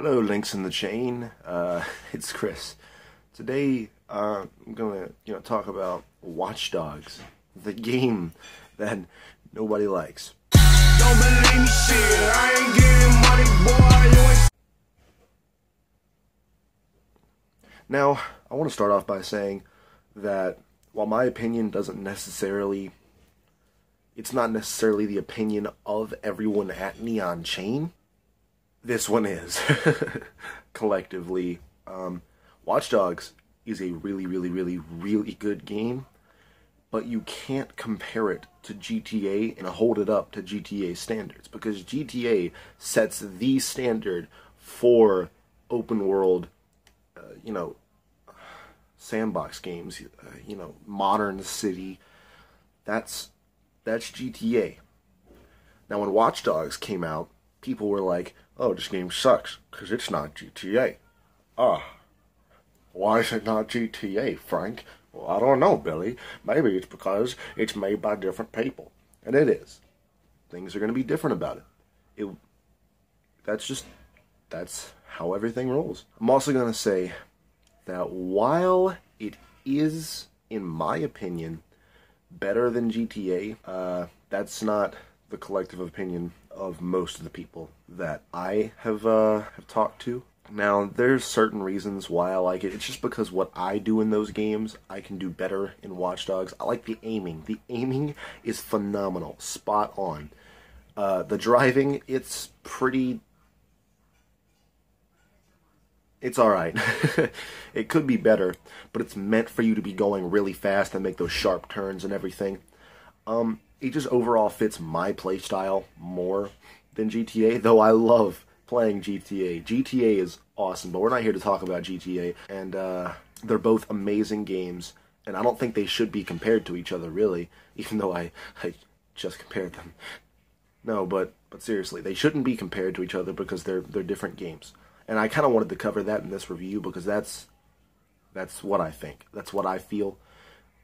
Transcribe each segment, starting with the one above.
Hello, links in the chain. It's Kris. Today, I'm gonna, talk about Watch Dogs, the game that nobody likes. Don't believe me, shit. I ain't getting money, boy. You ain't... Now, I want to start off by saying that while my opinion doesn't necessarily, it's not necessarily the opinion of everyone at Neon Chain. This one is. Collectively, Watch Dogs is a really good game, but you can't compare it to GTA and hold it up to GTA standards, because GTA sets the standard for open world, sandbox games, modern city. That's GTA. Now, when Watch Dogs came out, people were like, oh, this game sucks, because it's not GTA. Why is it not GTA, Frank? Well, I don't know, Billy. Maybe it's because it's made by different people. And it is. Things are going to be different about it. That's how everything rolls. I'm also going to say that while it is, in my opinion, better than GTA, that's not the collective opinion of most of the people that I have talked to. Now, there's certain reasons why I like it. It's just because what I do in those games, I can do better in Watch Dogs. I like the aiming. The aiming is phenomenal. Spot on. The driving, it's alright. It could be better, but it's meant for you to be going really fast and make those sharp turns and everything. It just overall fits my playstyle more than GTA, though I love playing GTA. GTA is awesome, but we're not here to talk about GTA, and they're both amazing games, and I don't think they should be compared to each other, really, even though I just compared them. No, but seriously, they shouldn't be compared to each other because they're different games. And I kind of wanted to cover that in this review because that's what I think. That's what I feel.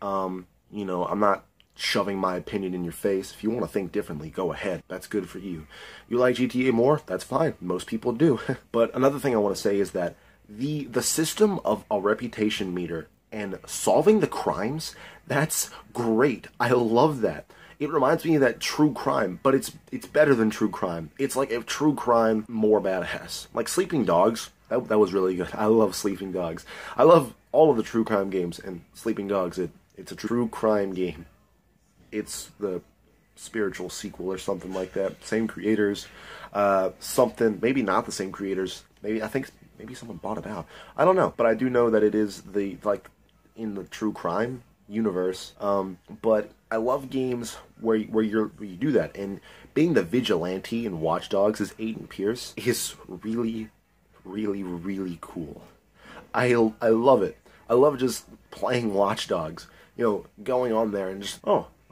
I'm not shoving my opinion in your face. If you want to think differently, go ahead. That's good for you. You like GTA more? That's fine. Most people do. But another thing I want to say is that the system of a reputation meter and solving the crimes, that's great. I love that. It reminds me of that True Crime, but it's better than True Crime. It's like a True Crime more badass. Like Sleeping Dogs, that was really good. I love Sleeping Dogs. I love all of the True Crime games, and Sleeping Dogs, it's a True Crime game. It's the spiritual sequel or something like that. Same creators, maybe not the same creators. Maybe someone bought it out. I don't know, but I do know that it is in the True Crime universe. But I love games where you do that, and being the vigilante in Watch Dogs as Aiden Pierce is really cool. I love it. I love just playing Watch Dogs. Going on there and just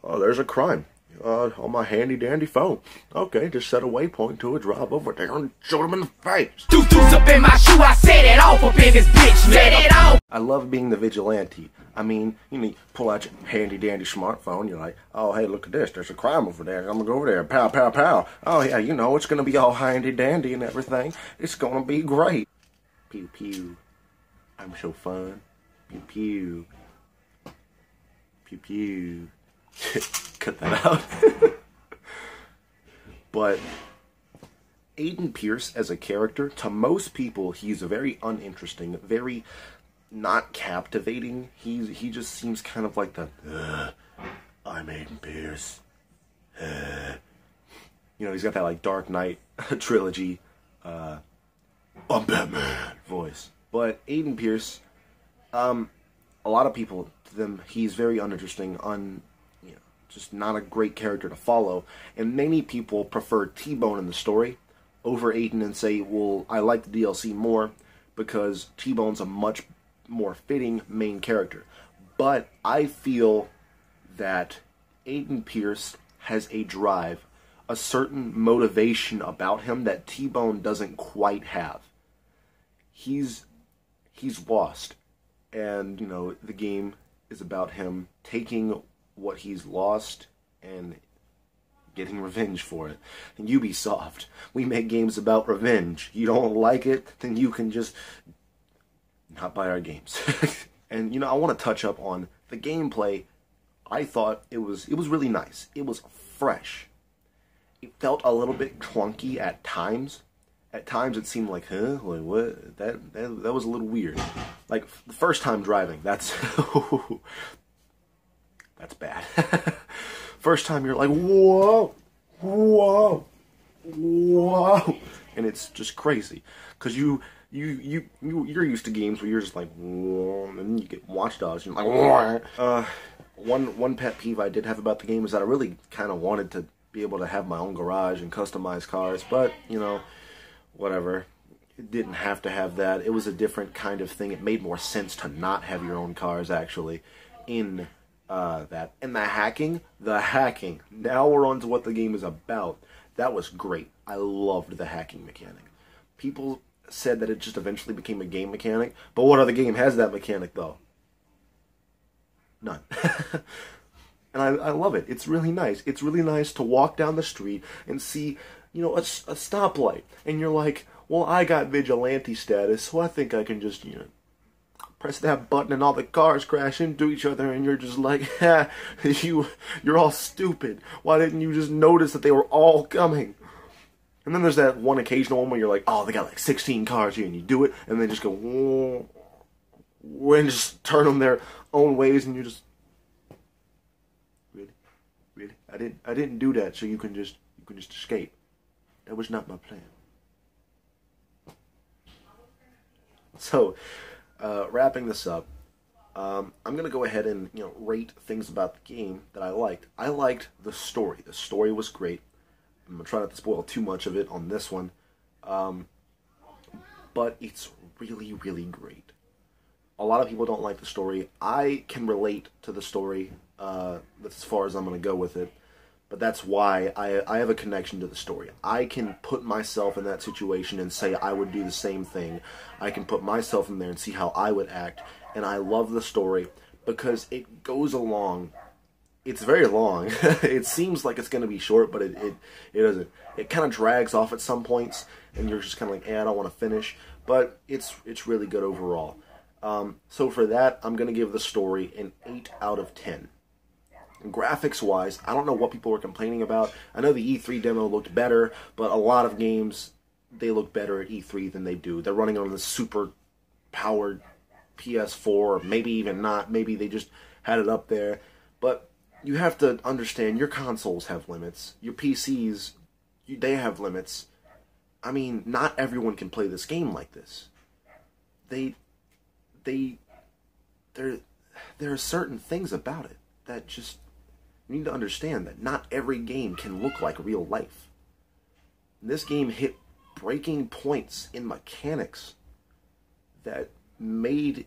Oh, there's a crime. On my handy-dandy phone. Okay, just set a waypoint to a drive over there and shoot him in the face. Deuces up in my shoe, I set it off up in this bitch, set it off! I love being the vigilante. I mean, you pull out your handy-dandy smartphone, you're like, oh, hey, look at this, there's a crime over there, I'm gonna go over there, pow, pow, pow. Oh, yeah, it's gonna be all handy-dandy and everything. It's gonna be great. Pew, pew. I'm so fun. Pew, pew. Pew, pew. Cut that out. But Aiden Pierce as a character, to most people, he's very uninteresting, very not captivating. He just seems kind of like the, I'm Aiden Pierce. He's got that Dark Knight trilogy, I'm Batman voice. But Aiden Pierce, a lot of people, to them, he's very uninteresting, just not a great character to follow, and many people prefer T-Bone in the story over Aiden and say, well, I like the DLC more because T-Bone's a much more fitting main character. But I feel that Aiden Pierce has a drive, a certain motivation about him that T-Bone doesn't quite have. He's lost, and, the game is about him taking what he's lost and getting revenge for it. And Ubisoft, we make games about revenge. You don't like it, then you can just not buy our games. And, you know, I want to touch up on the gameplay. I thought it was really nice. It was fresh. It felt a little bit clunky at times. At times it seemed like, huh? Like, what? That was a little weird. Like, the first time driving, that's... that's bad. First time you're like, whoa, whoa, whoa. And it's just crazy. Because you're used to games where you're just like, whoa, and then you get Watch Dogs, and you're like, whoa. One pet peeve I did have about the game is that I really kind of wanted to be able to have my own garage and customize cars, but, you know, whatever. It didn't have to have that. It was a different kind of thing. It made more sense to not have your own cars, actually, in that. And the hacking. Now we're on to what the game is about. That was great. I loved the hacking mechanic. People said that it just eventually became a game mechanic, but what other game has that mechanic, though? None. And I love it. It's really nice. It's really nice to walk down the street and see, you know, a stoplight. And you're like, well, I got vigilante status, so I think I can just, you know, press that button and all the cars crash into each other. And you're just like, ha, you're all stupid. Why didn't you just notice that they were all coming? And then there's that one occasional one where you're like, oh, they got like 16 cars here. And you do it, and they just go, whoa, and just turn them their own ways. And you're just... Really? I didn't do that so you can just escape. That was not my plan. So, wrapping this up, I'm gonna go ahead and, you know, rate things about the game that I liked. I liked the story. The story was great. I'm gonna try not to spoil too much of it on this one, but it's really, really great. A lot of people don't like the story. I can relate to the story. That's as far as I'm going to go with it. But that's why I have a connection to the story. I can put myself in that situation and say I would do the same thing. I can put myself in there and see how I would act. And I love the story because it goes along. It's very long. It seems like it's going to be short, but it doesn't. It kind of drags off at some points, and you're just kind of like, I don't want to finish. But it's really good overall. So for that, I'm going to give the story an 8 out of 10. Graphics-wise, I don't know what people were complaining about. I know the E3 demo looked better, but a lot of games, they look better at E3 than they do. They're running on the super-powered PS4, or maybe even not. Maybe they just had it up there. But you have to understand, your consoles have limits. Your PCs, they have limits. I mean, not everyone can play this game like this. There are certain things about it that just, you need to understand that not every game can look like real life. This game hit breaking points in mechanics that made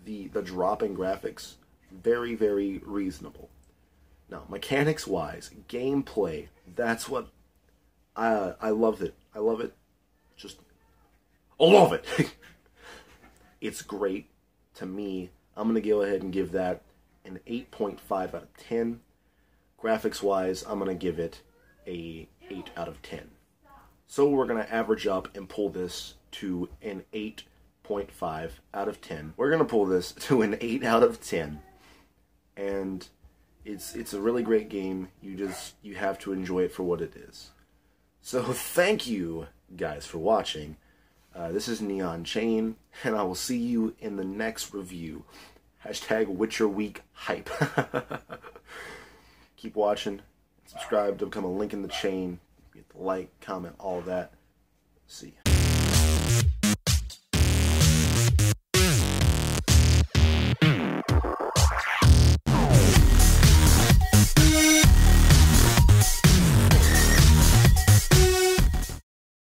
the drop in graphics very, very reasonable. Now, mechanics-wise, gameplay, that's what I loved it. I love it. Just, I love it. It's great to me. I'm going to go ahead and give that an 8.5 out of 10. Graphics-wise, I'm going to give it a 8 out of 10. So we're going to average up and pull this to an 8.5 out of 10. We're going to pull this to an 8 out of 10. And it's a really great game. You have to enjoy it for what it is. So thank you guys for watching. This is Neon Chain, and I will see you in the next review. Hashtag Witcher Week Hype. Keep watching. Subscribe to become a link in the chain. Get the like, comment, all of that. See ya.